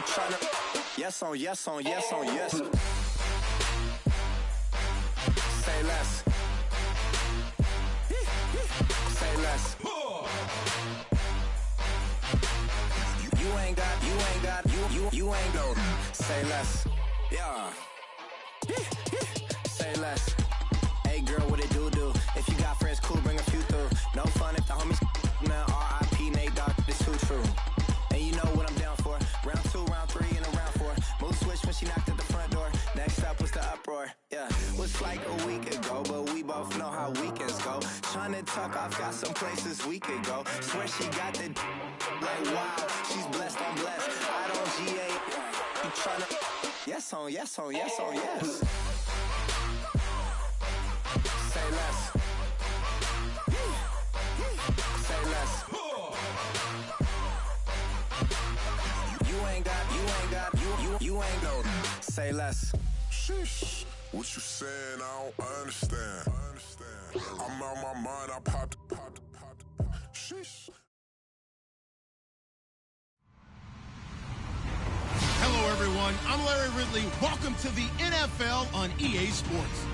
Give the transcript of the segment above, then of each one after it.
I'm tryna. Yes on yes on yes on yes. Say less. Say less. You ain't got, you ain't go. Say less. Yeah. Say less. Hey girl, what it do? If you got friends, cool, bring a few through. No fun if the homies, man. R.I.P. Nate Dogg, this too true. And you know what I'm down for. Round 2, round 3, and a round 4. Mood switch when she knocked at the front door. Next up was the uproar. Yeah, was like a week ago, but we both know how weekends go. Tryna tuck off, got some places we could go. Swear she got the like wow, she's blessed, I'm blessed. I don't GA. You tryna? Yes on yes on yes on yes. Say less. Say less. You ain't go. Say less. Sheesh. What you saying? I don't understand. I'm out my mind. I popped. Sheesh. Hello, everyone. I'm Larry Ridley. Welcome to the NFL on EA Sports.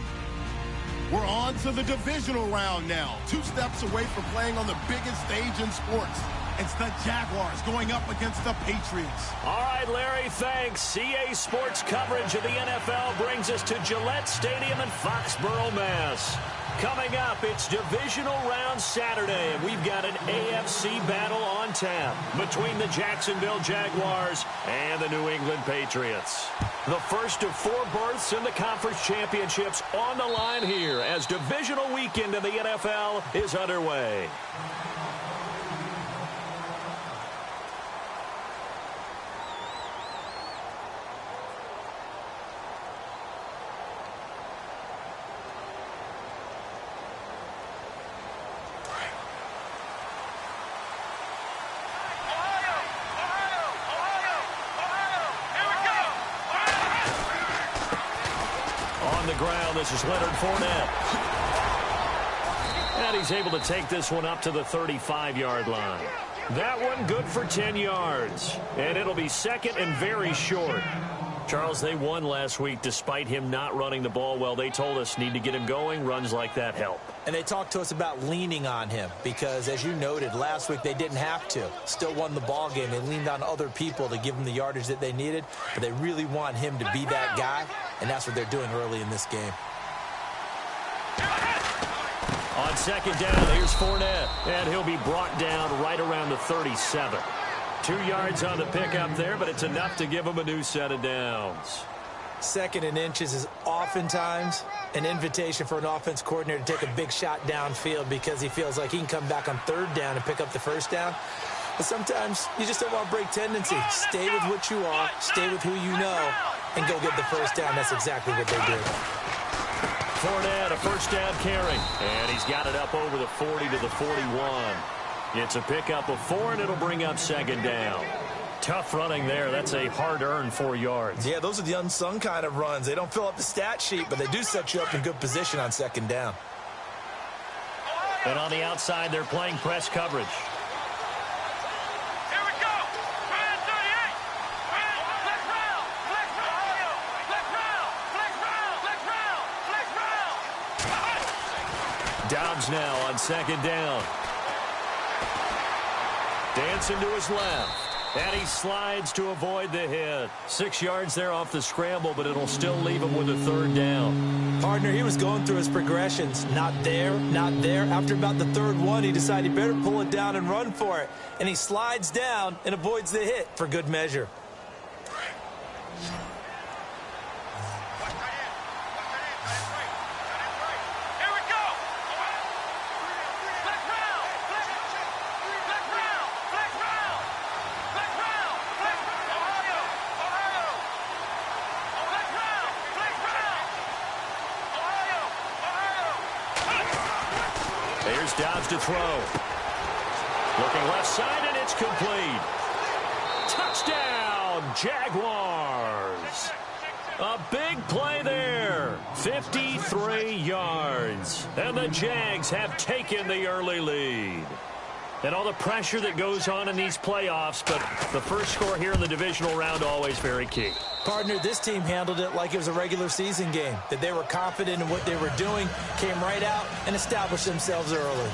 We're on to the divisional round now. 2 steps away from playing on the biggest stage in sports. It's the Jaguars going up against the Patriots. All right, Larry, thanks. EA Sports coverage of the NFL brings us to Gillette Stadium in Foxborough, Mass. Coming up, it's divisional round Saturday, and we've got an AFC battle on tap between the Jacksonville Jaguars and the New England Patriots. The first of 4 berths in the conference championships on the line here as divisional weekend in the NFL is underway. This is Leonard Fournette. And he's able to take this one up to the 35-yard line. That one good for 10 yards. And it'll be second and very short. Charles, they won last week despite him not running the ball well. They told us need to get him going. Runs like that help. And they talked to us about leaning on him because, as you noted, last week they didn't have to. Still won the ball game. They leaned on other people to give them the yardage that they needed. But they really want him to be that guy, and that's what they're doing early in this game. On second down, here's Fournette, and he'll be brought down right around the 37. 2 yards on the pickup there, but it's enough to give him a new set of downs. 2nd and inches is oftentimes an invitation for an offense coordinator to take a big shot downfield because he feels like he can come back on 3rd down and pick up the 1st down. But sometimes you just don't want to break tendency. Stay with what you are, stay with who you know, and go get the 1st down. That's exactly what they did. Fournette, a 1st down carry, and he's got it up over the 40 to the 41. It's a pickup of 4, and it'll bring up 2nd down. Tough running there. That's a hard-earned 4 yards. Yeah, those are the unsung kind of runs. They don't fill up the stat sheet, but they do set you up in good position on 2nd down. And on the outside, they're playing press coverage. Dobbs now on 2nd down. Dancing to his left. And he slides to avoid the hit. 6 yards there off the scramble, but it'll still leave him with a 3rd down. Partner, he was going through his progressions. Not there, not there. After about the 3rd one, he decided he better pull it down and run for it. And he slides down and avoids the hit for good measure. Here's Dobbs to throw. Looking left side, and it's complete. Touchdown, Jaguars. A big play there. 53 yards. And the Jags have taken the early lead. And all the pressure that goes on in these playoffs, but the first score here in the divisional round always very key. Partner, this team handled it like it was a regular season game, that they were confident in what they were doing, came right out and established themselves early.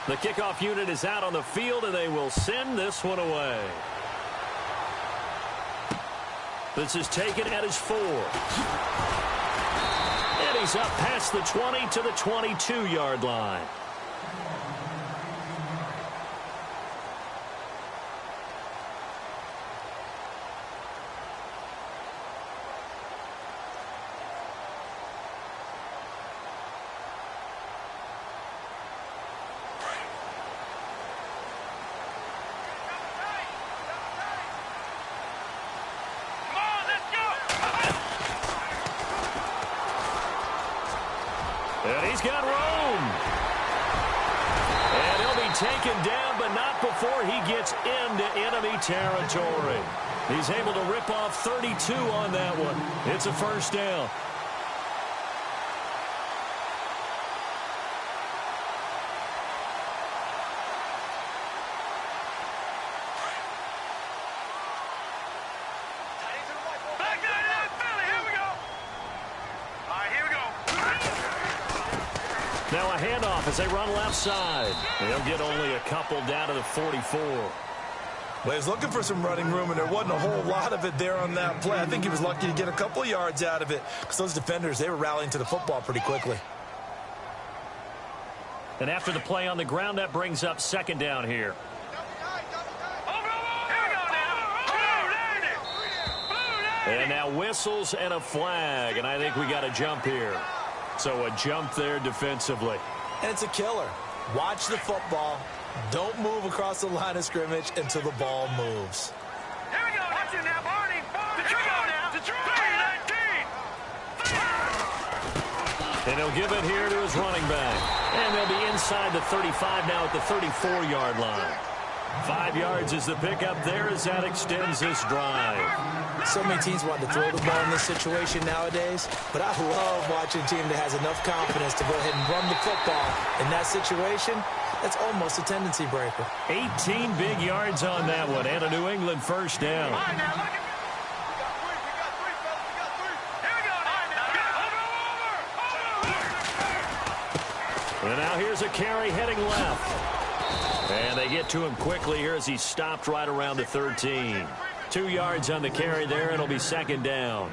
The kickoff unit is out on the field, and they will send this one away. This is taken at his 4. And he's up past the 20 to the 22-yard line. And he's got room. And he'll be taken down, but not before he gets into enemy territory. He's able to rip off 32 on that one. It's a first down. Now a handoff as they run left side. They'll get only a couple down to the 44. Well, he was looking for some running room, and there wasn't a whole lot of it there on that play. I think he was lucky to get a couple yards out of it because those defenders, they were rallying to the football pretty quickly. And after the play on the ground, that brings up second down here. And now whistles and a flag, and I think we got a jump here. So a jump there defensively. And it's a killer. Watch the football. Don't move across the line of scrimmage until the ball moves. Here we go. Watch it now, Barney. Detroit. 19. And he'll give it here to his running back. And they'll be inside the 35 now at the 34-yard line. 5 yards is the pickup there as that extends this drive. So many teams want to throw the ball in this situation nowadays, but I love watching a team that has enough confidence to go ahead and run the football. In that situation, that's almost a tendency breaker. 18 big yards on that one, and a New England first down. All right, now, look at we got three, fellas. We got three. Here we go. All right, now. And now here's a carry heading left. And they get to him quickly here as he stopped right around the 13. 2 yards on the carry there. It'll be second down.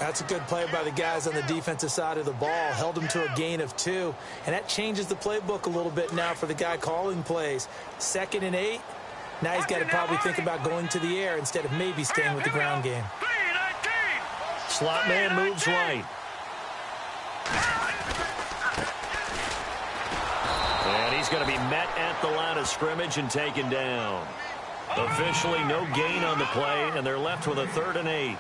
That's a good play by the guys on the defensive side of the ball. Held them to a gain of 2. And that changes the playbook a little bit now for the guy calling plays. 2nd and 8. Now he's got to probably think about going to the air instead of maybe staying with the ground game. Slot man moves right. And he's going to be met at the line of scrimmage and taken down. Officially no gain on the play, and they're left with a 3rd and 8.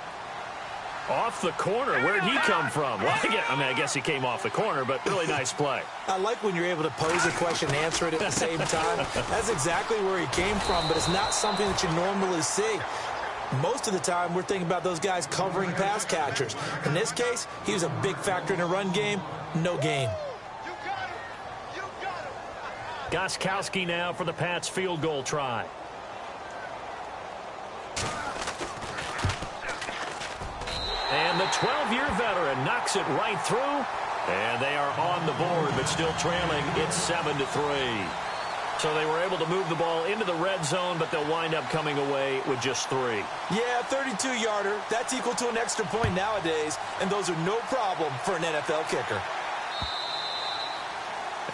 Off the corner. Where'd he come from? Well, I guess he came off the corner, but really nice play. I like when you're able to pose a question and answer it at the same time. That's exactly where he came from, but it's not something that you normally see. Most of the time, we're thinking about those guys covering pass catchers. In this case, he was a big factor in the run game. No gain. Gostkowski now for the Pats field goal try. And the 12-year veteran knocks it right through. And they are on the board, but still trailing. It's 7-3. So they were able to move the ball into the red zone, but they'll wind up coming away with just 3. Yeah, 32-yarder. That's equal to an extra point nowadays, and those are no problem for an NFL kicker.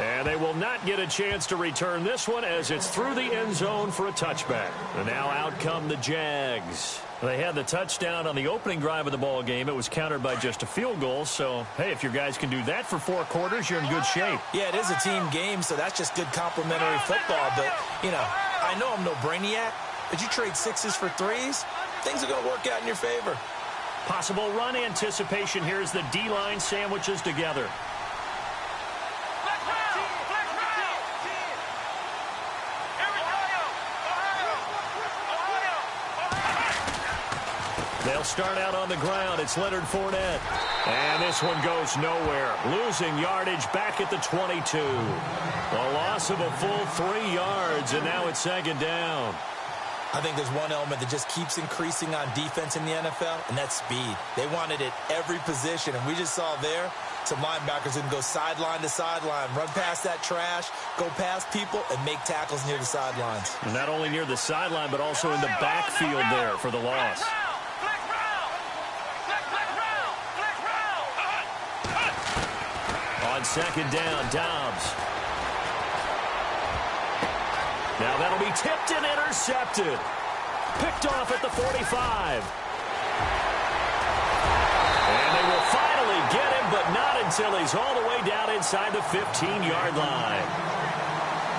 And they will not get a chance to return this one as it's through the end zone for a touchback. And now out come the Jags. They had the touchdown on the opening drive of the ball game. It was countered by just a field goal. So, hey, if your guys can do that for 4 quarters, you're in good shape. Yeah, it is a team game, so that's just good complimentary football. But, you know, I know I'm no brainiac, but you trade 6s for 3s, things are going to work out in your favor. Possible run anticipation here as the D-line sandwiches together. They'll start out on the ground. It's Leonard Fournette. And this one goes nowhere. Losing yardage back at the 22. A loss of a full 3 yards, and now it's second down. I think there's one element that just keeps increasing on defense in the NFL, and that's speed. They want it at every position, and we just saw there some linebackers who can go sideline to sideline, run past that trash, go past people, and make tackles near the sidelines. And not only near the sideline, but also in the backfield there for the loss. On second down, Dobbs. Now that'll be tipped and intercepted. Picked off at the 45. And they will finally get him, but not until he's all the way down inside the 15-yard line.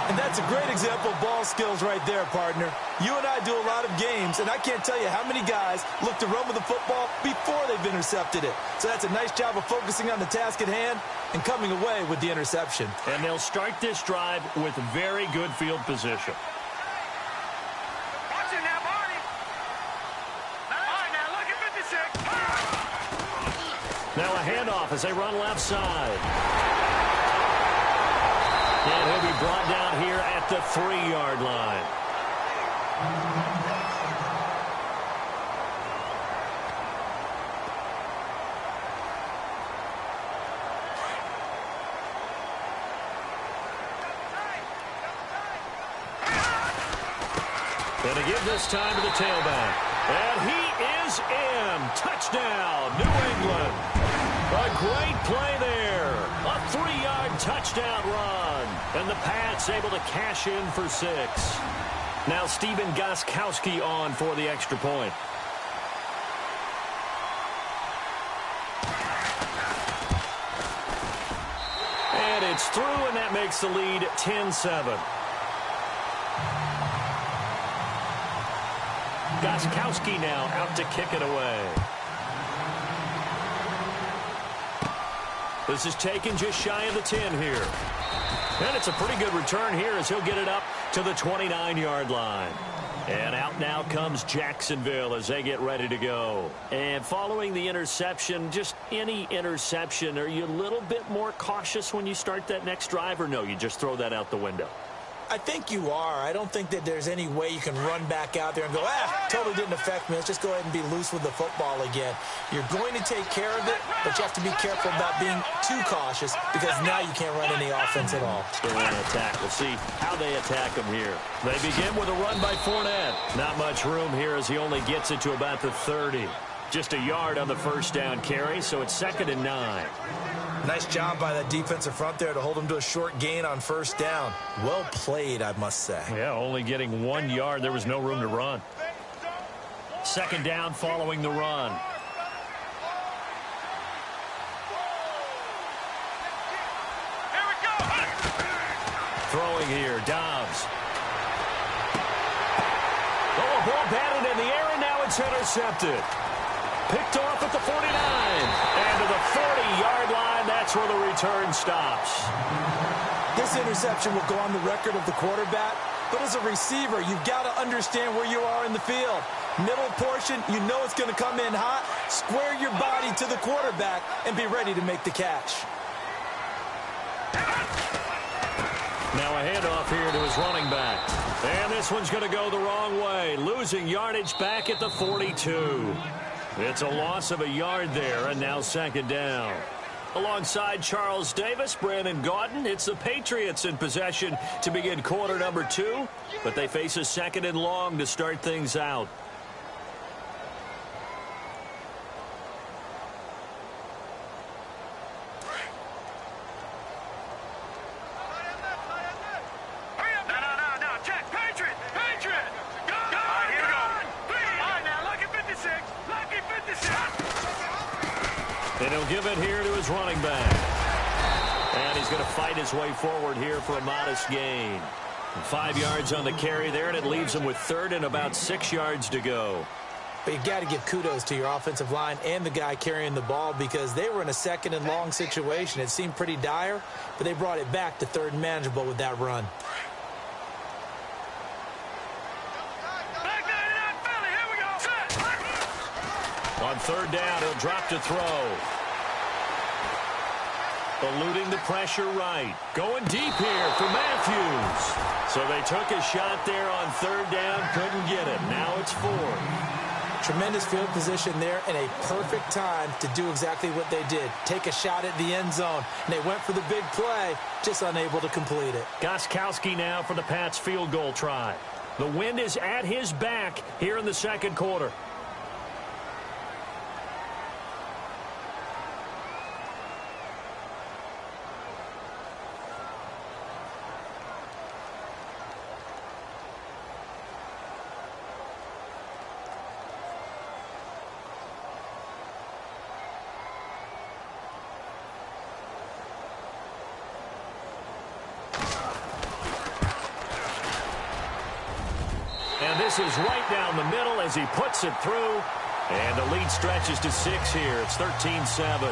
And that's a great example of ball skills right there, partner. You and I do a lot of games, and I can't tell you how many guys look to run with the football before they've intercepted it. So that's a nice job of focusing on the task at hand and coming away with the interception. And they'll start this drive with very good field position. Watch it now, Barney. All right, now look at 56. Now a handoff as they run left side. And he'll be brought down here at the 3-yard line. Going to give this time to the tailback. And he is in. Touchdown, New England. A great play there. A 3-yard touchdown run. And the Pats able to cash in for 6. Now Stephen Gostkowski on for the extra point. And it's through, and that makes the lead 10-7. Gostkowski now out to kick it away. This is taken just shy of the 10 here. And it's a pretty good return here as he'll get it up to the 29-yard line. And out now comes Jacksonville as they get ready to go. And following the interception, just any interception, are you a little bit more cautious when you start that next drive, or no, you just throw that out the window? I think you are. I don't think that there's any way you can run back out there and go, totally didn't affect me. Let's just go ahead and be loose with the football again. You're going to take care of it, but you have to be careful about being too cautious because now you can't run any offense at all. They want to attack. We'll see how they attack him here. They begin with a run by Fournette. Not much room here as he only gets it to about the 30. Just a yard on the first down carry, so it's 2nd and 9. Nice job by that defensive front there to hold him to a short gain on first down. Well played, I must say. Yeah, only getting 1 yard. There was no room to run. 2nd down following the run. Here we go. Throwing here, Dobbs. Oh, a ball batted in the air, and now it's intercepted. Picked off at the 49. And to the 40-yard line, that's where the return stops. This interception will go on the record of the quarterback, but as a receiver, you've got to understand where you are in the field. Middle portion, you know it's going to come in hot. Square your body to the quarterback and be ready to make the catch. Now a handoff here to his running back. And this one's going to go the wrong way. Losing yardage back at the 42. It's a loss of a yard there, and now 2nd down. Alongside Charles Davis, Brandon Gaudin, it's the Patriots in possession to begin quarter number 2, but they face a 2nd and long to start things out. No, check. Patriot. Go. All right, here we go. All right, now look at 56. Lucky 56. And he'll give it here to his running back. And he's going to fight his way forward here for a modest gain. 5 yards on the carry there, and it leaves him with 3rd and about 6 yards to go. But you've got to give kudos to your offensive line and the guy carrying the ball because they were in a 2nd and long situation. It seemed pretty dire, but they brought it back to 3rd and manageable with that run. third down. He'll drop to throw. Eluding the pressure right. Going deep here for Matthews. So they took a shot there on third down. Couldn't get it. Now it's fourth. Tremendous field position there and a perfect time to do exactly what they did. Take a shot at the end zone. And they went for the big play, just unable to complete it. Gostkowski now for the Pats field goal try. The wind is at his back here in the second quarter. And this is right down the middle as he puts it through. And the lead stretches to 6 here. It's 13-7.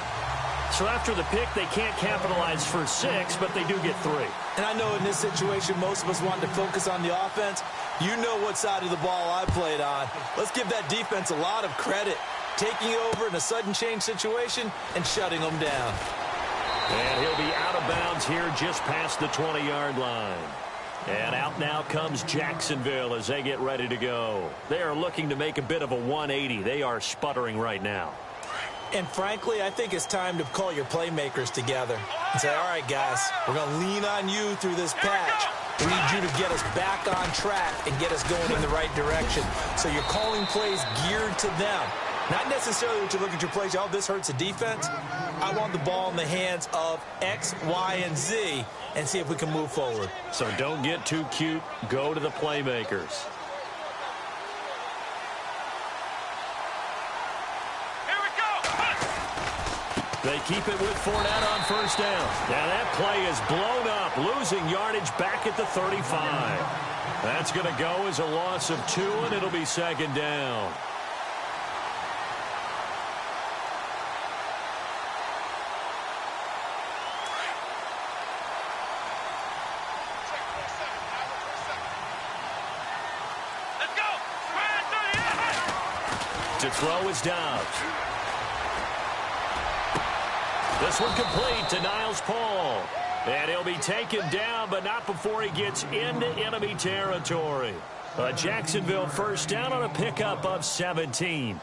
So after the pick, they can't capitalize for 6, but they do get 3. And I know in this situation, most of us want to focus on the offense. You know what side of the ball I played on. Let's give that defense a lot of credit. Taking over in a sudden change situation and shutting them down. And he'll be out of bounds here just past the 20-yard line. And out now comes Jacksonville as they get ready to go. They are looking to make a bit of a 180. They are sputtering right now. And frankly, I think it's time to call your playmakers together and say, all right, guys, we're going to lean on you through this patch. We need you to get us back on track and get us going in the right direction. So you're calling plays geared to them. Not necessarily what you look at your plays, oh, this hurts the defense. I want the ball in the hands of X, Y, and Z and see if we can move forward. So don't get too cute. Go to the playmakers. Here we go. They keep it with Fournette on first down. Now that play is blown up, losing yardage back at the 35. That's going to go as a loss of 2, and it'll be second down. To throw is Dobbs. This one complete to Niles Paul. And he'll be taken down, but not before he gets into enemy territory. A Jacksonville first down on a pickup of 17.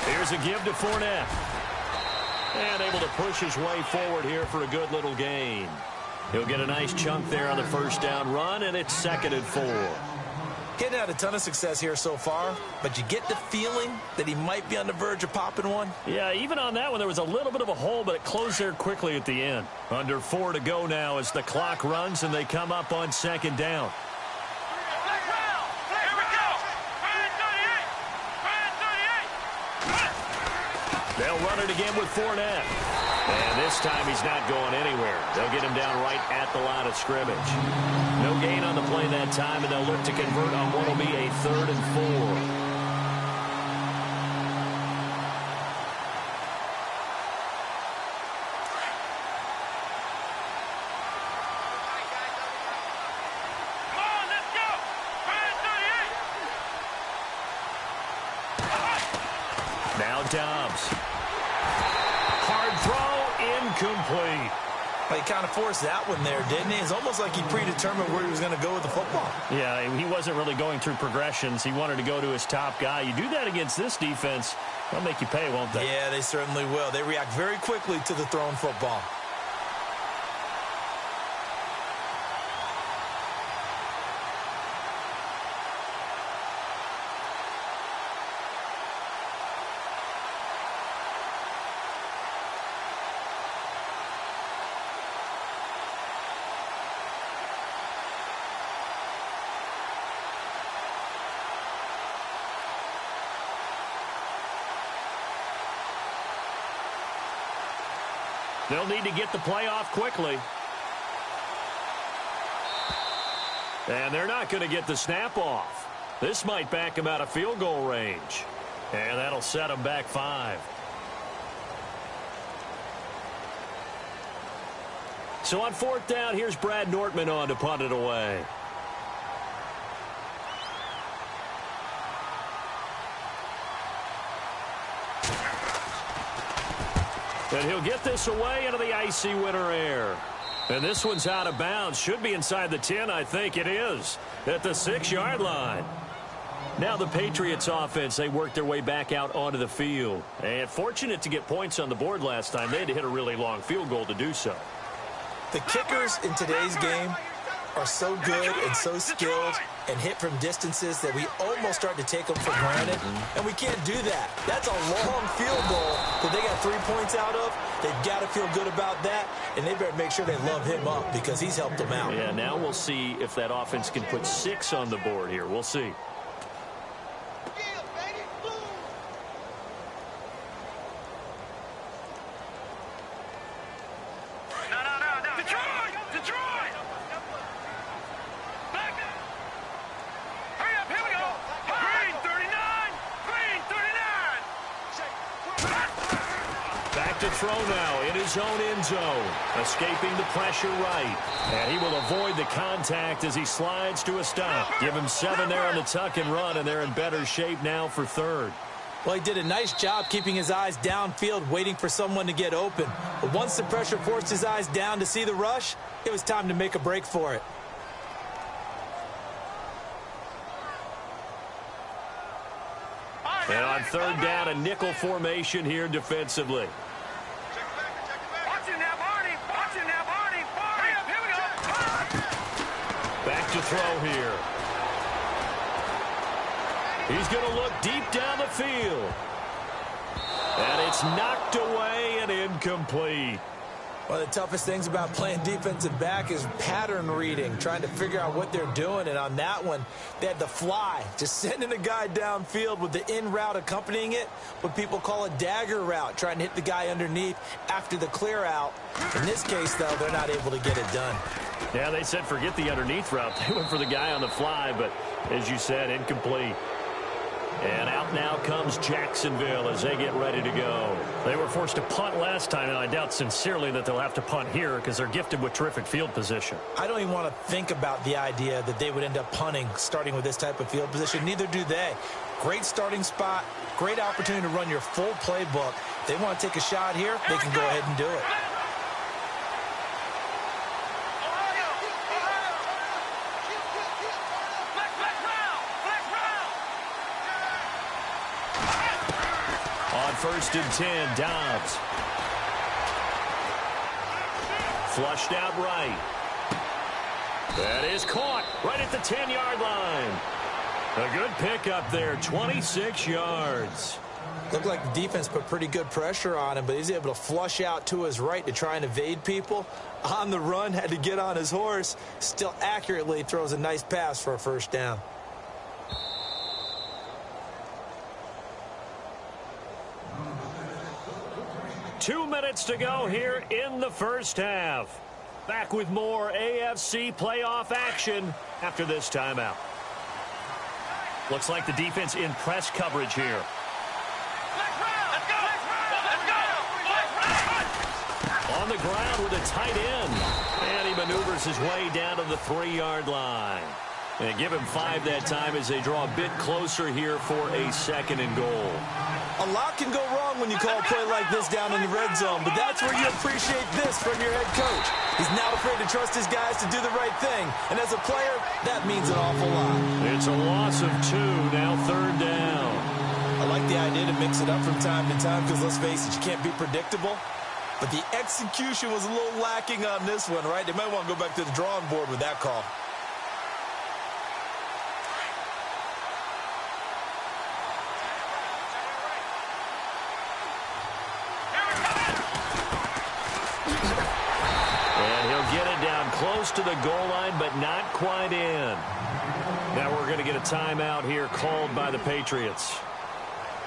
Here's a give to Fournette. And able to push his way forward here for a good little gain. He'll get a nice chunk there on the first down run, and it's 2nd and 4. Getting had a ton of success here so far, but you get the feeling that he might be on the verge of popping one. Yeah, even on that one, there was a little bit of a hole, but it closed there quickly at the end. Under 4 to go now as the clock runs, and they come up on 2nd down. They'll run it again with Fournette. And this time he's not going anywhere. They'll get him down right at the line of scrimmage. No gain on the play that time, and they'll look to convert on what will be a 3rd and 4. Now Dobbs. Hard throw, incomplete. Well, he kind of forced that one there, didn't he? It's almost like he predetermined where he was going to go with the football. Yeah, he wasn't really going through progressions. He wanted to go to his top guy. You do that against this defense, they'll make you pay, won't they? Yeah, they certainly will. They react very quickly to the thrown football. They'll need to get the play off quickly. And they're not going to get the snap off. This might back him out of field goal range. And that'll set him back 5. So on 4th down, here's Brad Nortman on to punt it away. And he'll get this away into the icy winter air. And this one's out of bounds. Should be inside the 10, I think it is. At the 6-yard line. Now the Patriots offense, they worked their way back out onto the field. And fortunate to get points on the board last time. They had to hit a really long field goal to do so. The kickers in today's game are so good and so skilled and hit from distances that we almost start to take them for granted, and we can't do that. That's a long field goal that they got 3 points out of. They've got to feel good about that, and they better make sure they love him up because he's helped them out. Yeah, now we'll see if that offense can put 6 on the board here. We'll see. To throw now in his own end zone, escaping the pressure right, and he will avoid the contact as he slides to a stop. Give him 7 there on the tuck and run, and they're in better shape now for 3rd. Well, he did a nice job keeping his eyes downfield, waiting for someone to get open. But once the pressure forced his eyes down to see the rush, it was time to make a break for it. And on 3rd down, a nickel formation here defensively. Back to throw here. He's going to look deep down the field. And it's knocked away and incomplete. One of the toughest things about playing defensive back is pattern reading, trying to figure out what they're doing. And on that one, they had the fly, just sending a guy downfield with the in route accompanying it, what people call a dagger route, trying to hit the guy underneath after the clear out. In this case, though, they're not able to get it done. Yeah, they said forget the underneath route. They went for the guy on the fly, but as you said, incomplete. And out now comes Jacksonville as they get ready to go. They were forced to punt last time, and I doubt sincerely that they'll have to punt here because they're gifted with terrific field position. I don't even want to think about the idea that they would end up punting starting with this type of field position. Neither do they. Great starting spot, great opportunity to run your full playbook. If they want to take a shot here, they can go ahead and do it. On 1st and 10, Dobbs. Flushed out right. That is caught right at the 10-yard line. A good pickup there, 26 yards. Looked like the defense put pretty good pressure on him, but he's able to flush out to his right to try and evade people. On the run, had to get on his horse. Still accurately throws a nice pass for a 1st down. Two minutes to go here in the 1st half. Back with more AFC playoff action after this timeout. Looks like the defense in press coverage here. On the ground with a tight end. And he maneuvers his way down to the 3-yard line. And give him 5 that time as they draw a bit closer here for a 2nd and goal. A lot can go wrong when you call a play like this down in the red zone, but that's where you appreciate this from your head coach. He's not afraid to trust his guys to do the right thing, and as a player, that means an awful lot. It's a loss of 2, now 3rd down. I like the idea to mix it up from time to time because, let's face it, you can't be predictable. But the execution was a little lacking on this one, right? They might want to go back to the drawing board with that call. Close to the goal line, but not quite in. Now we're going to get a timeout here called by the Patriots.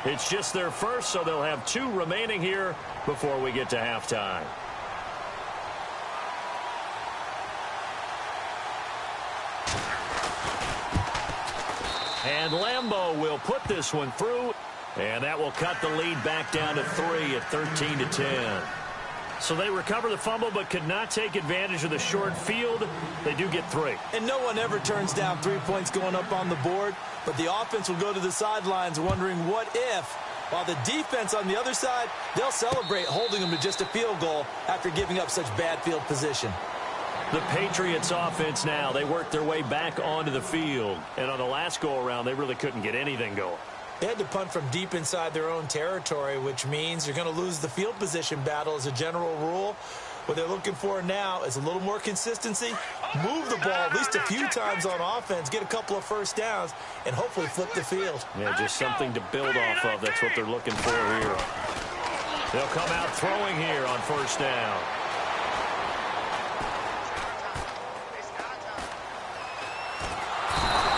It's just their first, so they'll have 2 remaining here before we get to halftime. And Lambeau will put this one through, and that will cut the lead back down to 3 at 13-10. So they recover the fumble but could not take advantage of the short field. They do get 3. And no one ever turns down 3 points going up on the board, but the offense will go to the sidelines wondering what if, while the defense on the other side, they'll celebrate holding them to just a field goal after giving up such bad field position. The Patriots offense now, they worked their way back onto the field. And on the last go-around, they really couldn't get anything going. They had to punt from deep inside their own territory, which means you're going to lose the field position battle as a general rule. What they're looking for now is a little more consistency, move the ball at least a few times on offense, get a couple of first downs, and hopefully flip the field. Yeah, just something to build off of. That's what they're looking for here. They'll come out throwing here on first down.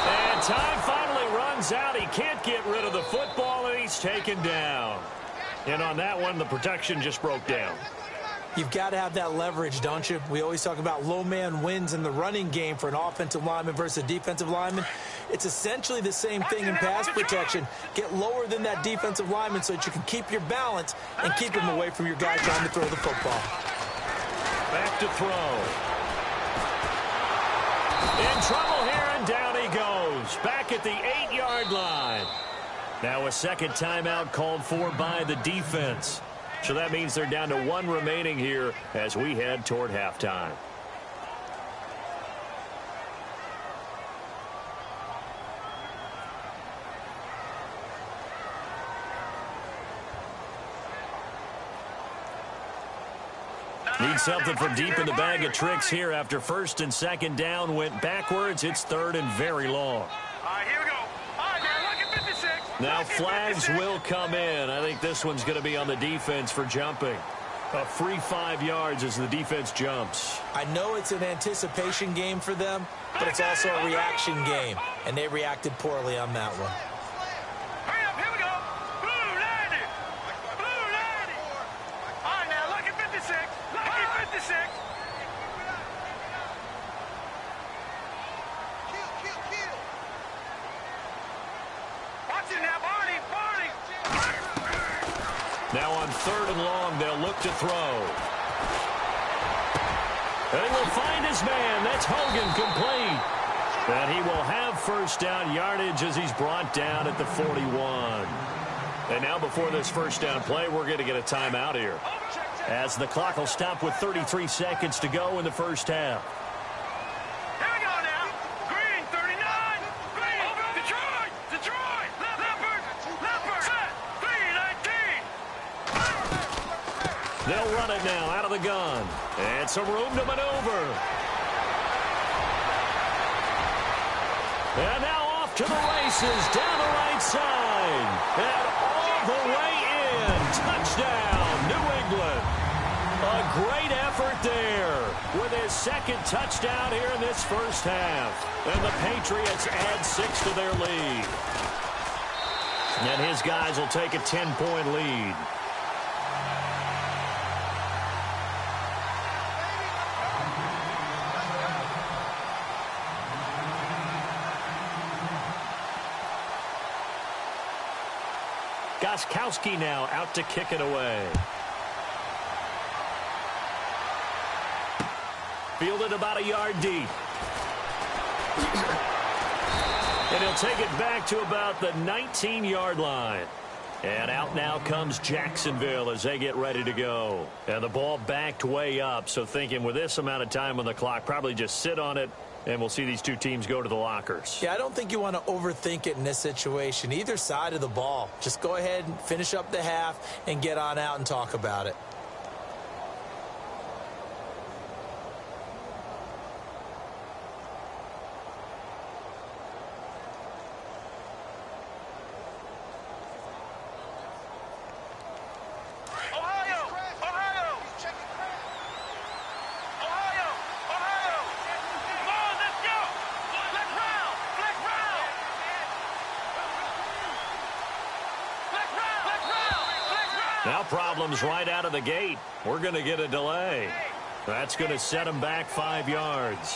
And time finally runs out. He can't get rid of the football, and he's taken down. And on that one, the protection just broke down. You've got to have that leverage, don't you? We always talk about low man wins in the running game for an offensive lineman versus a defensive lineman. It's essentially the same thing in pass protection. Get lower than that defensive lineman so that you can keep your balance and keep him away from your guy trying to throw the football. Back to throw. In trouble here, and down he goes. Back at the 8-yard line. Now a second timeout called for by the defense. So that means they're down to 1 remaining here as we head toward halftime. Need something from deep in the bag of tricks here after first and second down went backwards. It's third and very long. All right, here we go. All right, now look at 56. Now flags will come in. I think this one's going to be on the defense for jumping. A free 5 yards as the defense jumps. I know it's an anticipation game for them, but it's also a reaction game, and they reacted poorly on that one. Hurry up, here we go. Blue 90. Blue 90. All right, now look at 56. Lucky 56. Watch it now, Barney. Barney. Now on third and long, they'll look to throw. And he will find his man. That's Hogan, complete. And he will have first down yardage as he's brought down at the 41. And now before this first down play, we're going to get a timeout here, as the clock will stop with 33 seconds to go in the first half. Here we go now. Green 39. Green. Detroit. Detroit. Leopard. Leopard. Set. Green 19. They'll run it now out of the gun. And some room to maneuver. And now off to the races down the right side. And all the way in. Touchdown, New England. A great effort there with his second touchdown here in this first half. And the Patriots add 6 to their lead. And his guys will take a 10-point lead. Gostkowski now out to kick it away. Fielded about a yard deep. And he'll take it back to about the 19-yard line. And out now comes Jacksonville as they get ready to go. And the ball backed way up, so thinking with this amount of time on the clock, probably just sit on it, and we'll see these two teams go to the lockers. Yeah, I don't think you want to overthink it in this situation. Either side of the ball. Just go ahead and finish up the half and get on out and talk about it. Now problems right out of the gate. We're going to get a delay. That's going to set them back 5 yards.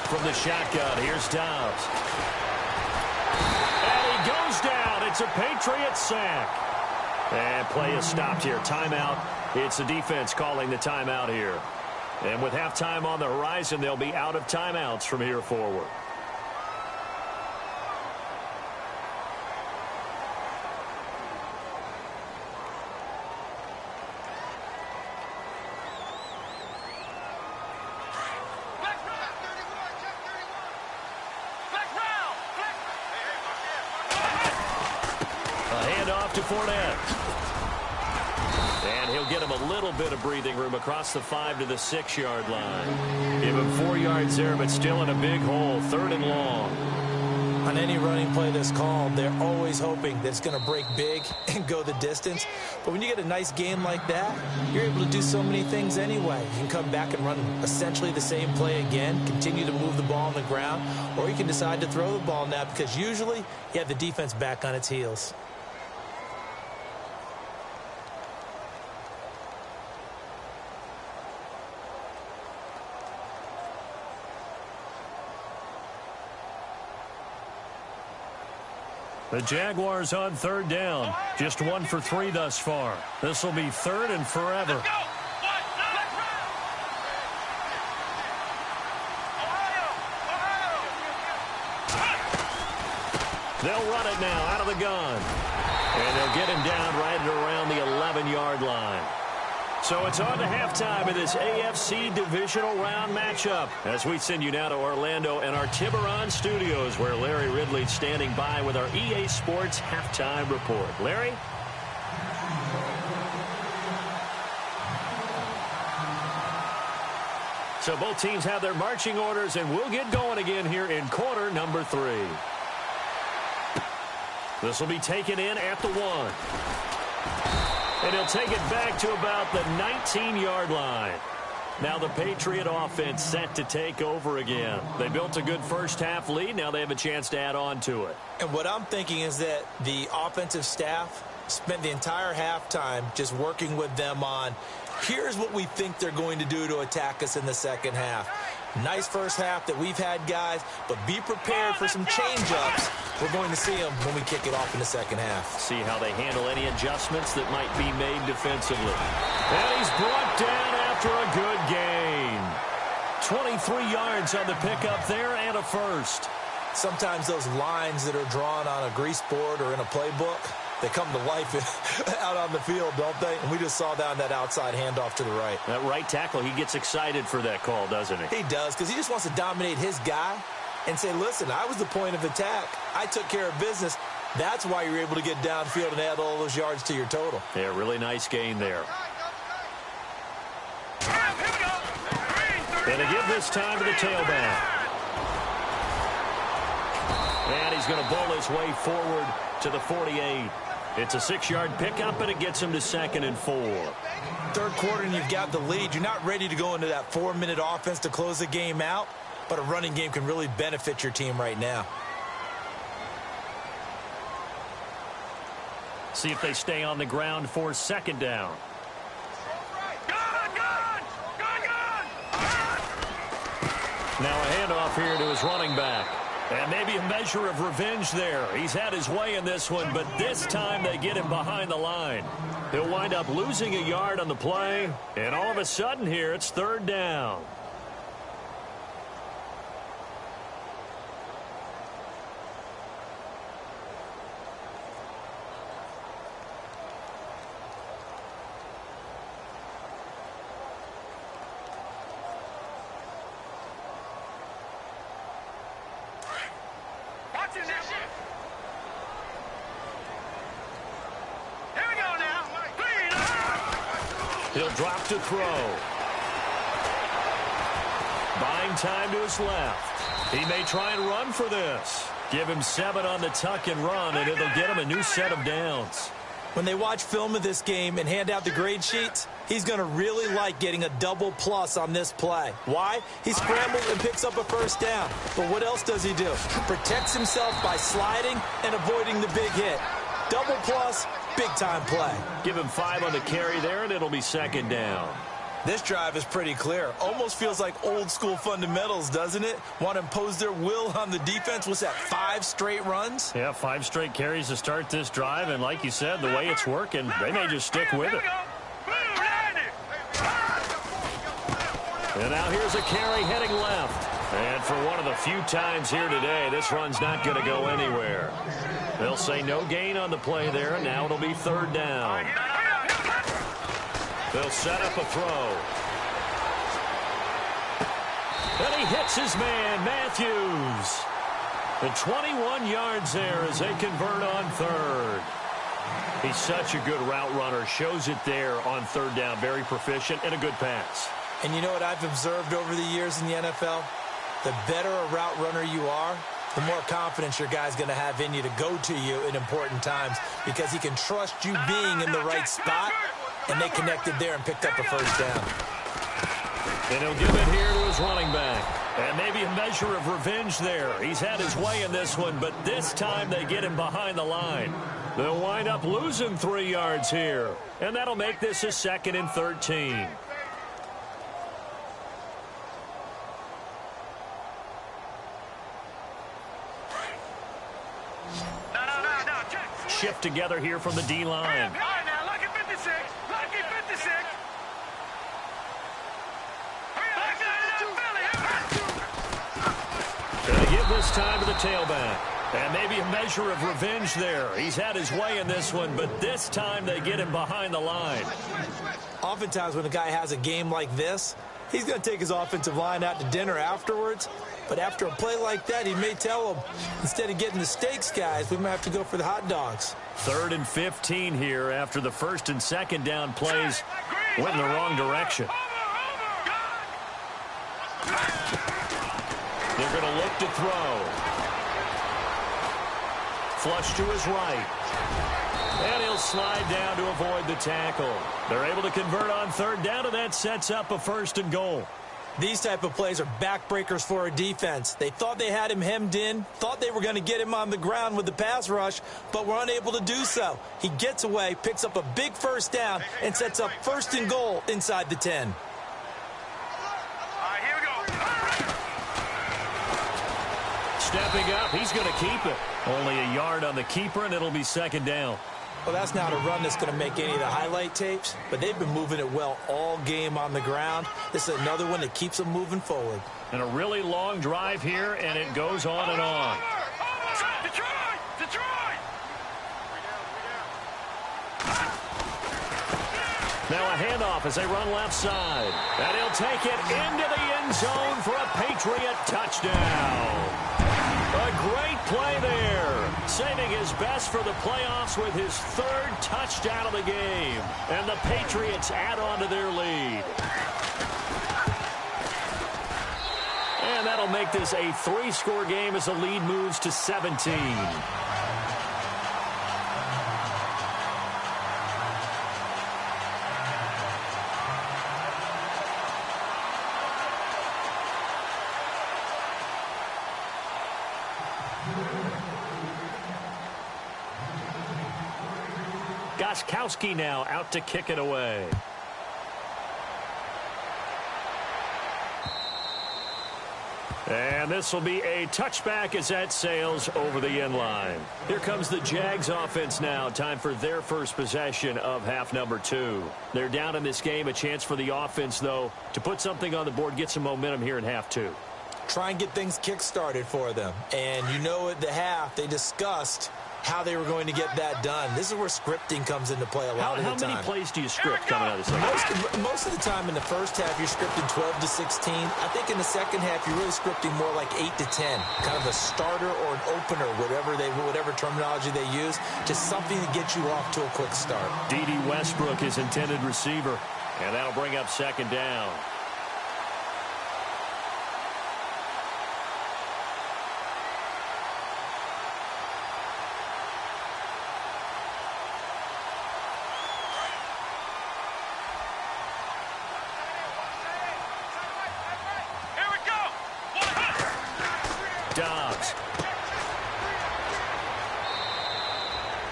From the shotgun, here's Dobbs. And he goes down. It's a Patriots sack. And play is stopped here. Timeout. It's the defense calling the timeout here. And with halftime on the horizon, they'll be out of timeouts from here forward. To Fournette. And he'll get him a little bit of breathing room across the 5 to the 6-yard line. Give him 4 yards there, but still in a big hole. 3rd and long. On any running play that's called, they're always hoping that it's going to break big and go the distance. But when you get a nice game like that, you're able to do so many things anyway. You can come back and run essentially the same play again, continue to move the ball on the ground, or you can decide to throw the ball now because usually you have the defense back on its heels. The Jaguars on 3rd down. Just 1 for 3 thus far. This will be 3rd and forever. They'll run it now out of the gun. And they'll get him down right at around the 11-yard line. So it's on to halftime of this AFC divisional round matchup as we send you now to Orlando and our Tiburon studios where Larry Ridley's standing by with our EA Sports halftime report. Larry? So both teams have their marching orders and we'll get going again here in quarter number 3. This will be taken in at the 1. And he'll take it back to about the 19-yard line. Now the Patriot offense set to take over again. They built a good first-half lead. Now they have a chance to add on to it. And what I'm thinking is that the offensive staff spent the entire halftime just working with them on, here's what we think they're going to do to attack us in the second half. Nice first half that we've had, guys, but be prepared for some change-ups. We're going to see them when we kick it off in the second half. See how they handle any adjustments that might be made defensively. And he's brought down after a good gain. 23 yards on the pickup there and a first. Sometimes those lines that are drawn on a grease board or in a playbook, they come to life out on the field, don't they? And we just saw that on that outside handoff to the right. That right tackle, he gets excited for that call, doesn't he? He does, because he just wants to dominate his guy and say, listen, I was the point of attack. I took care of business. That's why you're able to get downfield and add all those yards to your total. Yeah, really nice gain there. And to give this time to the tailback. And he's going to bowl his way forward to the 48. It's a 6-yard pickup, and it gets him to 2nd and 4. Third quarter, and you've got the lead. You're not ready to go into that 4-minute offense to close the game out, but a running game can really benefit your team right now. See if they stay on the ground for 2nd down. Now a handoff here to his running back. And maybe a measure of revenge there. He's had his way in this one, but this time they get him behind the line. He'll wind up losing a yard on the play, and all of a sudden here it's 3rd down. He'll drop to throw. Buying time to his left. He may try and run for this. Give him 7 on the tuck and run, and it'll get him a new set of downs. When they watch film of this game and hand out the grade sheets, he's going to really like getting a double plus on this play. Why? He scrambles and picks up a first down. But what else does he do? Protects himself by sliding and avoiding the big hit. Double plus, big-time play. Give him 5 on the carry there, and it'll be 2nd down. This drive is pretty clear. Almost feels like old school fundamentals, doesn't it? Want to impose their will on the defense. What's that, 5 straight runs? Yeah, 5 straight carries to start this drive. And like you said, the way it's working, they may just stick with it. And now here's a carry heading left. And for one of the few times here today, this run's not going to go anywhere. They'll say no gain on the play there. Now it'll be 3rd down. They'll set up a throw. And he hits his man, Matthews. The 21 yards there as they convert on 3rd. He's such a good route runner. Shows it there on 3rd down. Very proficient and a good pass. And you know what I've observed over the years in the NFL? The better a route runner you are, the more confidence your guy's going to have in you to go to you in important times because he can trust you being in the right spot, and they connected there and picked up a 1st down. And he'll give it here to his running back. And maybe a measure of revenge there. He's had his way in this one, but this time they get him behind the line. They'll wind up losing 3 yards here. And that'll make this a 2nd and 13. Shift together here from the D-line. Lucky 56. Lucky 56. Gonna give this time to the tailback. And maybe a measure of revenge there. He's had his way in this one, but this time they get him behind the line. Oftentimes when a guy has a game like this, he's going to take his offensive line out to dinner afterwards. But after a play like that, he may tell them, instead of getting the steaks, guys, we might have to go for the hot dogs. 3rd and 15 here after the 1st and 2nd down plays went in the wrong direction. They're going to look to throw. Flush to his right. And he'll slide down to avoid the tackle. They're able to convert on 3rd down, and that sets up a 1st and goal. These type of plays are backbreakers for a defense. They thought they had him hemmed in, thought they were going to get him on the ground with the pass rush, but were unable to do so. He gets away, picks up a big 1st down, and sets up 1st and goal inside the 10. All right, here we go. Stepping up, he's going to keep it. Only a yard on the keeper, and it'll be 2nd down. Well, that's not a run that's going to make any of the highlight tapes, but they've been moving it well all game on the ground. This is another one that keeps them moving forward. And a really long drive here, and it goes on and on. Detroit! Detroit! Now a handoff as they run left side. And he'll take it into the end zone for a Patriot touchdown. A great play there, saving his best for the playoffs with his 3rd touchdown of the game. And the Patriots add on to their lead. And that'll make this a 3-score game as the lead moves to 17. Goskowski now out to kick it away. And this will be a touchback as that sails over the end line. Here comes the Jags offense now. Time for their first possession of half number 2. They're down in this game. A chance for the offense, though, to put something on the board, get some momentum here in half 2. Try and get things kick-started for them. And you know at the half, they discussed how they were going to get that done. This is where scripting comes into play a lot of the time. How many plays do you script coming out of the second? Most of the time in the first half, you're scripting 12 to 16. I think in the second half, you're really scripting more like 8 to 10. Kind of a starter or an opener, whatever terminology they use, just something to get you off to a quick start. D.D. Westbrook is intended receiver, and that'll bring up 2nd down.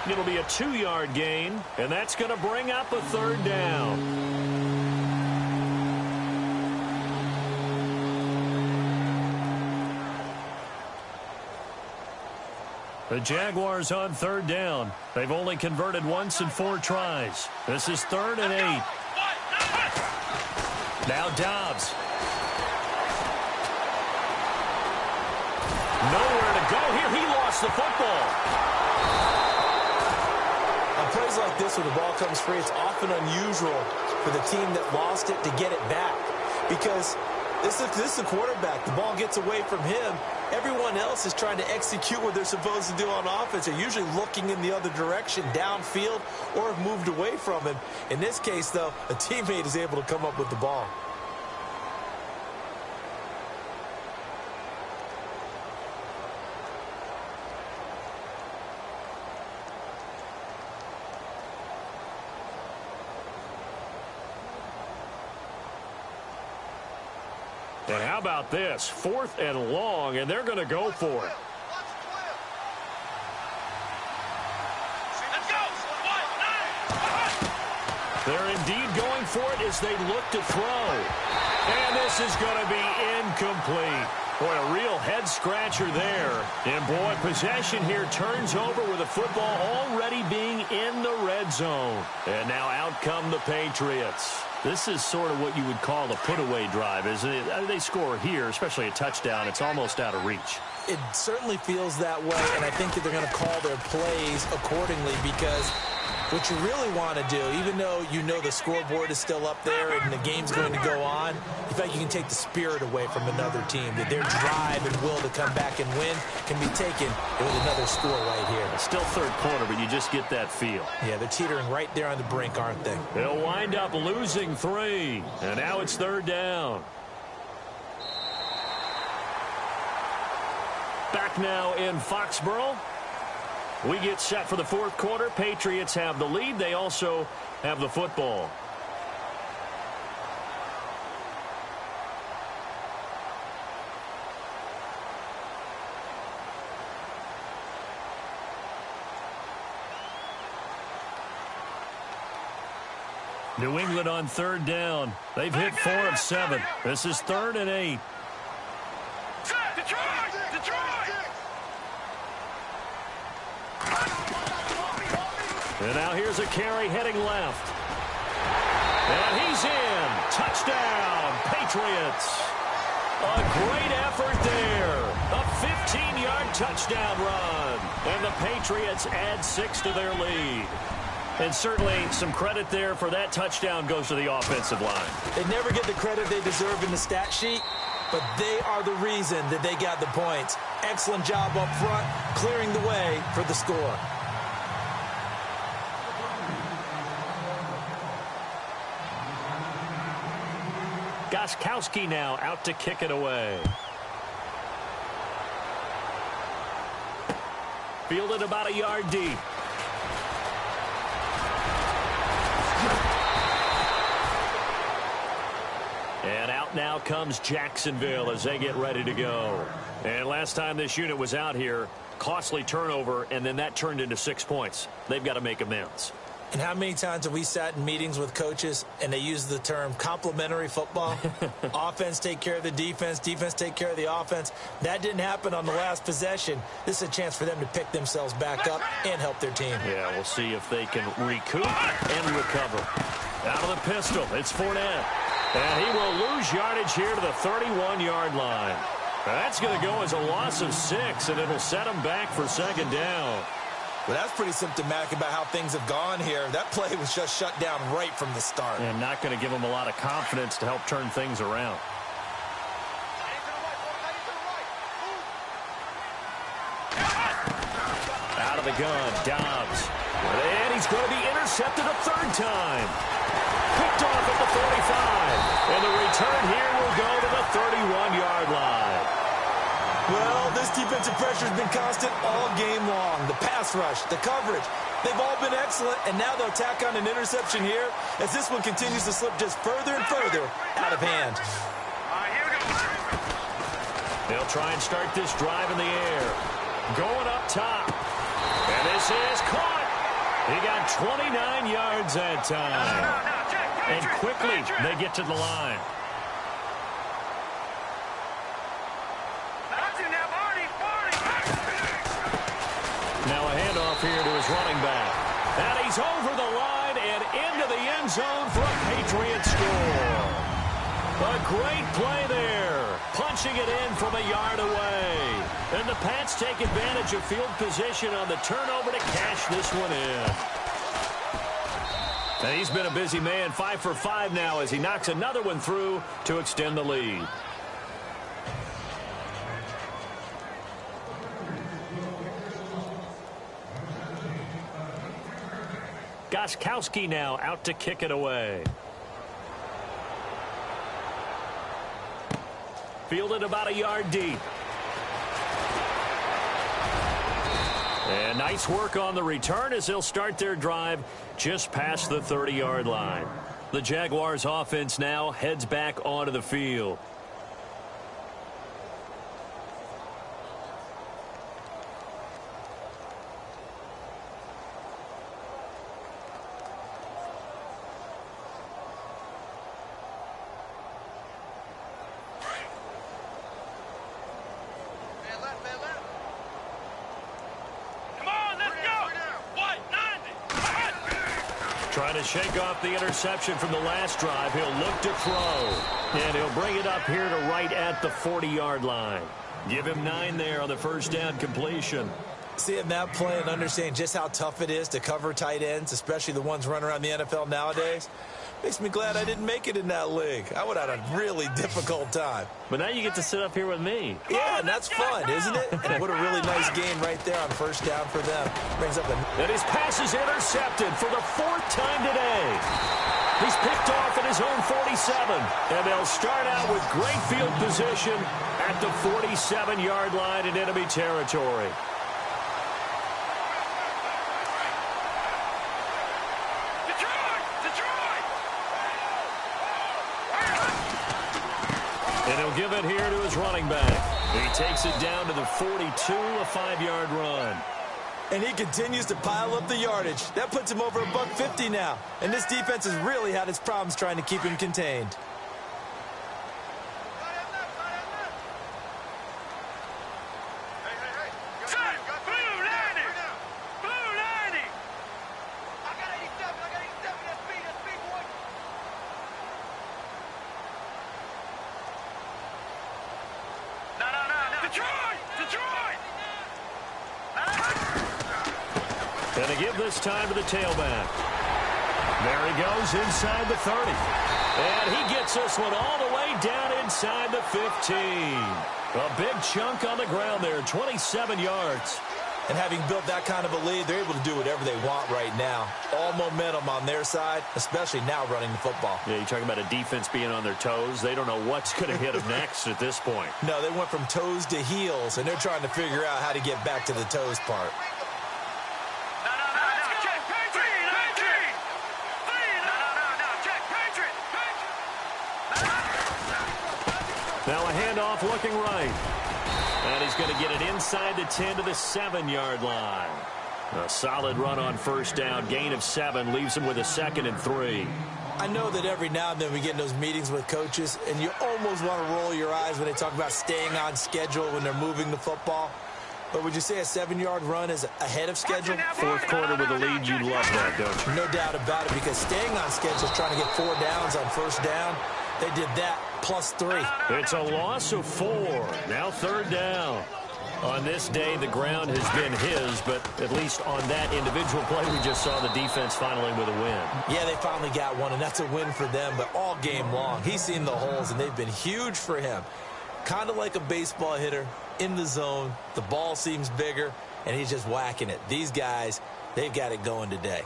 It'll be a 2-yard gain, and that's going to bring up a 3rd down. The Jaguars on third down. They've only converted once in 4 tries. This is 3rd and 8. Now Dobbs. Nowhere to go here. He lost the football. On plays like this where the ball comes free, it's often unusual for the team that lost it to get it back. Because this is a quarterback. The ball gets away from him. Everyone else is trying to execute what they're supposed to do on offense. They're usually looking in the other direction, downfield, or have moved away from him. In this case, though, a teammate is able to come up with the ball. And how about this? 4th and long, and they're going to go for it. They're indeed going for it as they look to throw. And this is going to be incomplete. Boy, a real head-scratcher there. And, boy, possession here turns over with the football already being in the red zone. And now out come the Patriots. This is sort of what you would call a put-away drive, isn't it? They score here, especially a touchdown. It's almost out of reach. It certainly feels that way, and I think that they're going to call their plays accordingly because what you really want to do, even though you know the scoreboard is still up there and the game's going to go on, in fact, you can take the spirit away from another team, that their drive and will to come back and win can be taken with another score right here. It's still 3rd quarter, but you just get that feel. Yeah, they're teetering right there on the brink, aren't they? They'll wind up losing 3, and now it's 3rd down. Back now in Foxborough. We get set for the 4th quarter. Patriots have the lead. They also have the football. New England on 3rd down. They've hit 4 of 7. This is 3rd and 8. Detroit! And now here's a carry heading left. And he's in. Touchdown, Patriots. A great effort there. A 15-yard touchdown run. And the Patriots add 6 to their lead. And certainly some credit there for that touchdown goes to the offensive line. They never get the credit they deserve in the stat sheet, but they are the reason that they got the points. Excellent job up front, clearing the way for the score. Gostkowski now out to kick it away. Fielded about a yard deep. And out now comes Jacksonville as they get ready to go. And last time this unit was out here, costly turnover, and then that turned into 6 points. They've got to make amends. And how many times have we sat in meetings with coaches and they use the term complementary football? Offense take care of the defense, defense take care of the offense. That didn't happen on the last possession. This is a chance for them to pick themselves back up and help their team. Yeah, we'll see if they can recoup and recover. Out of the pistol, it's Fournette. And he will lose yardage here to the 31-yard line. That's going to go as a loss of 6, and it'll set him back for 2nd down. Well, that's pretty symptomatic about how things have gone here. That play was just shut down right from the start. And not going to give him a lot of confidence to help turn things around. Out of the gun, Dobbs. And he's going to be intercepted a 3rd time. Picked off at the 45. And the return here will go to the 31-yard line. Well, this defensive pressure has been constant all game long. The pass rush, the coverage, they've all been excellent, and now they'll tack on an interception here as this one continues to slip just further and further out of hand. They'll try and start this drive in the air. Going up top. And this is caught. He got 29 yards that time. And quickly, they get to the line. Now a handoff here to his running back. And he's over the line and into the end zone for a Patriot score. A great play there. Punching it in from a yard away. And the Pats take advantage of field position on the turnover to cash this one in. And he's been a busy man, 5 for 5 now as he knocks another one through to extend the lead. Gostkowski now out to kick it away. Fielded about a yard deep. And nice work on the return as they'll start their drive just past the 30-yard line. The Jaguars offense now heads back onto the field. Trying to shake off the interception from the last drive. He'll look to throw. And he'll bring it up here to right at the 40-yard line. Give him 9 there on the first down completion. Seeing that play and understanding just how tough it is to cover tight ends, especially the ones running around the NFL nowadays, makes me glad I didn't make it in that league. I would have had a really difficult time. But now you get to sit up here with me. Yeah, and that's fun, isn't it? And what a really nice game right there on first down for them. Brings up and his pass is intercepted for the 4th time today. He's picked off at his own 47. And they'll start out with great field position at the 47-yard line in enemy territory. And he'll give it here to his running back. He takes it down to the 42, a 5-yard run. And he continues to pile up the yardage. That puts him over $150 now. And this defense has really had its problems trying to keep him contained. And they give this time to the tailback. There he goes inside the 30. And he gets this one all the way down inside the 15. A big chunk on the ground there, 27 yards. And having built that kind of a lead, they're able to do whatever they want right now. All momentum on their side, especially now running the football. Yeah, you're talking about a defense being on their toes. They don't know what's going to hit them next at this point. No, they went from toes to heels, and they're trying to figure out how to get back to the toes part. Now a handoff looking right. And he's going to get it inside the 10 to the 7-yard line. A solid run on first down. Gain of 7 leaves him with a 2nd and 3. I know that every now and then we get in those meetings with coaches, and you almost want to roll your eyes when they talk about staying on schedule when they're moving the football. But would you say a 7-yard run is ahead of schedule? Fourth quarter with a lead, you love that, don't you? No doubt about it, because staying on schedule is trying to get 4 downs on first down. They did that plus 3. It's a loss of 4. Now 3rd down. On this day, the ground has been his, but at least on that individual play, we just saw the defense finally with a win. Yeah, they finally got one, and that's a win for them, but all game long, he's seen the holes, and they've been huge for him. Kind of like a baseball hitter in the zone. The ball seems bigger, and he's just whacking it. These guys, they've got it going today.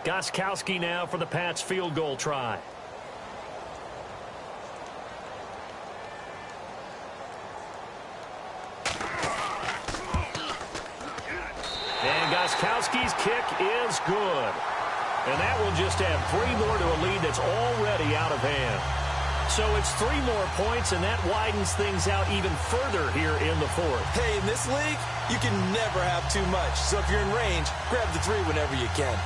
Gostkowski now for the Pats field goal try. And Gostkowski's kick is good. And that will just add 3 more to a lead that's already out of hand. So it's 3 more points, and that widens things out even further here in the 4th. Hey, in this league, you can never have too much. So if you're in range, grab the 3 whenever you can.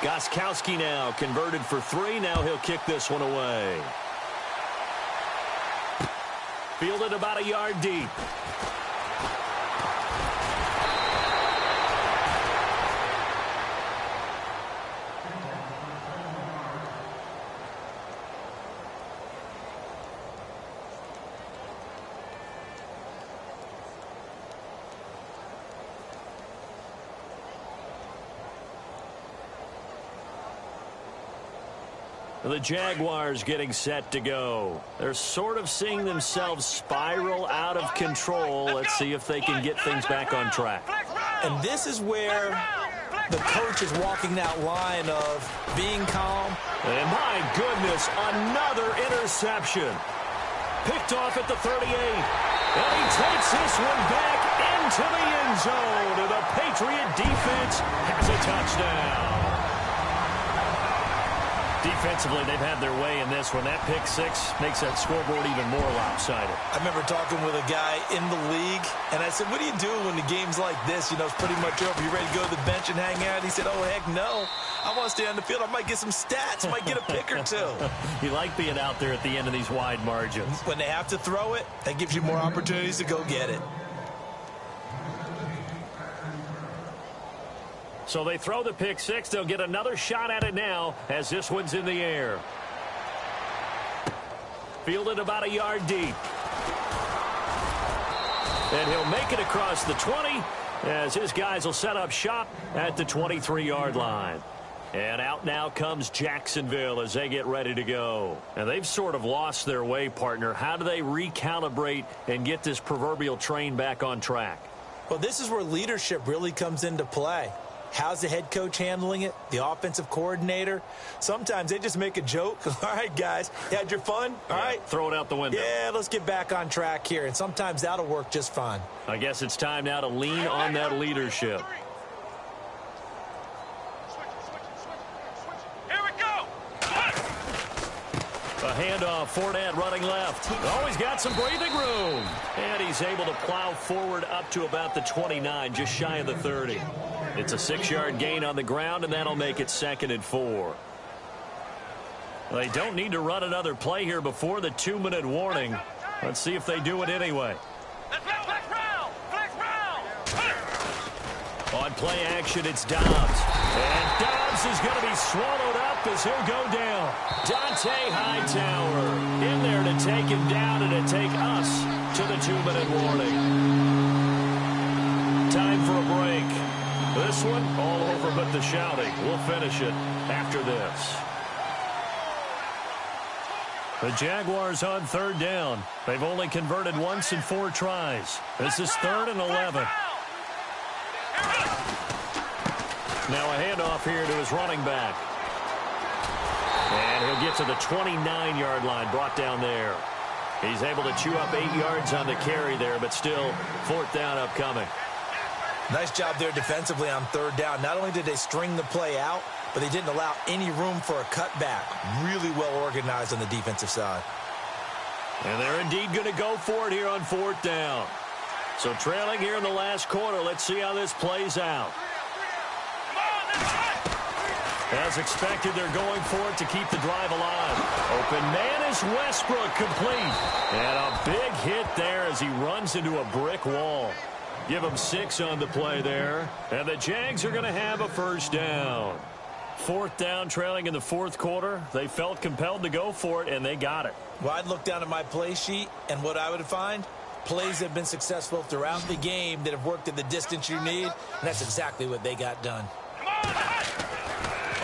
Gostkowski now converted for 3. Now he'll kick this one away. Fielded about a yard deep. The Jaguars getting set to go. They're sort of seeing themselves spiral out of control. Let's see if they can get things back on track. And this is where the coach is walking that line of being calm. And my goodness, another interception. Picked off at the 38. And he takes this one back into the end zone. And the Patriot defense has a touchdown. Defensively, they've had their way in this one. That pick six makes that scoreboard even more lopsided. I remember talking with a guy in the league, and I said, what do you do when the game's like this? You know, it's pretty much over. You ready to go to the bench and hang out? He said, oh, heck no. I want to stay on the field. I might get some stats. I might get a pick or two. You like being out there at the end of these wide margins. When they have to throw it, that gives you more opportunities to go get it. So they throw the pick six. They'll get another shot at it now as this one's in the air. Fielded about a yard deep. And he'll make it across the 20 as his guys will set up shop at the 23-yard line. And out now comes Jacksonville as they get ready to go. And they've sort of lost their way, partner. How do they recalibrate and get this proverbial train back on track? Well, this is where leadership really comes into play. How's the head coach handling it? The offensive coordinator? Sometimes they just make a joke. All right, guys, you had your fun? All right. Throw it out the window. Yeah, let's get back on track here. And sometimes that'll work just fine. I guess it's time now to lean on that leadership. Here we go. A handoff, Fournette running left. Always got some breathing room. And he's able to plow forward up to about the 29, just shy of the 30. It's a 6-yard gain on the ground, and that'll make it 2nd and 4. They don't need to run another play here before the 2-minute warning. Let's see if they do it anyway. Flex round. On play action, it's Dobbs. And Dobbs is going to be swallowed up as he'll go down. Dante Hightower in there to take him down and to take us to the 2-minute warning. Time for a break. This one all over but the shouting. We'll finish it after this. The Jaguars on 3rd down. They've only converted once in 4 tries. This is 3rd and 11. Now a handoff here to his running back. And he'll get to the 29-yard line, brought down there. He's able to chew up 8 yards on the carry there, but still 4th down upcoming. Nice job there defensively on 3rd down. Not only did they string the play out, but they didn't allow any room for a cutback. Really well organized on the defensive side. And they're indeed going to go for it here on 4th down. So trailing here in the last quarter, let's see how this plays out. As expected, they're going for it to keep the drive alive. Open man is Westbrook, complete. And a big hit there as he runs into a brick wall. Give him 6 on the play there. And the Jags are going to have a 1st down. 4th down, trailing in the 4th quarter. They felt compelled to go for it, and they got it. Well, I'd look down at my play sheet, and what I would find, plays have been successful throughout the game that have worked at the distance you need, and that's exactly what they got done.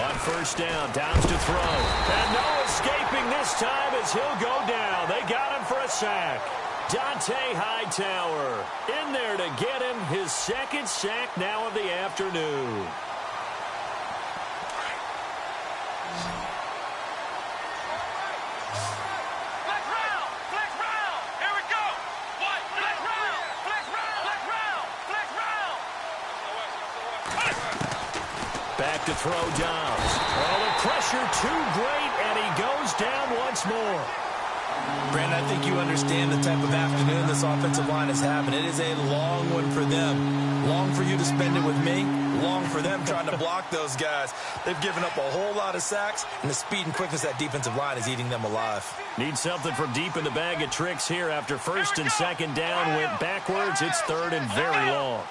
On 1st down, Downs to throw. And no escaping this time as he'll go down. They got him for a sack. Dante Hightower in there to get him his 2nd sack now of the afternoon. Flex round. Here we go. Flex round. Back to throw Dobbs. Oh, the pressure too great, and he goes down once more. Brandon, I think you understand the type of afternoon this offensive line is having. It is a long one for them. Long for you to spend it with me. Long for them trying to block those guys. They've given up a whole lot of sacks, and the speed and quickness of that defensive line is eating them alive. Need something from deep in the bag of tricks here after first and second down went backwards. It's third and very long.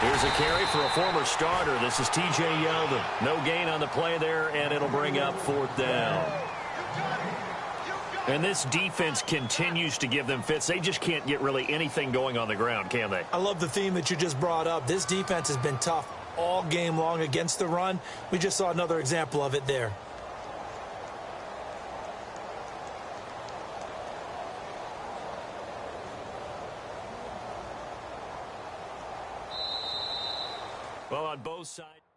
Here's a carry for a former starter. This is T.J. Yeldon. No gain on the play there, and it'll bring up fourth down. And this defense continues to give them fits. They just can't get really anything going on the ground, can they? I love the theme that you just brought up. This defense has been tough all game long against the run. We just saw another example of it there. Well, on both sides.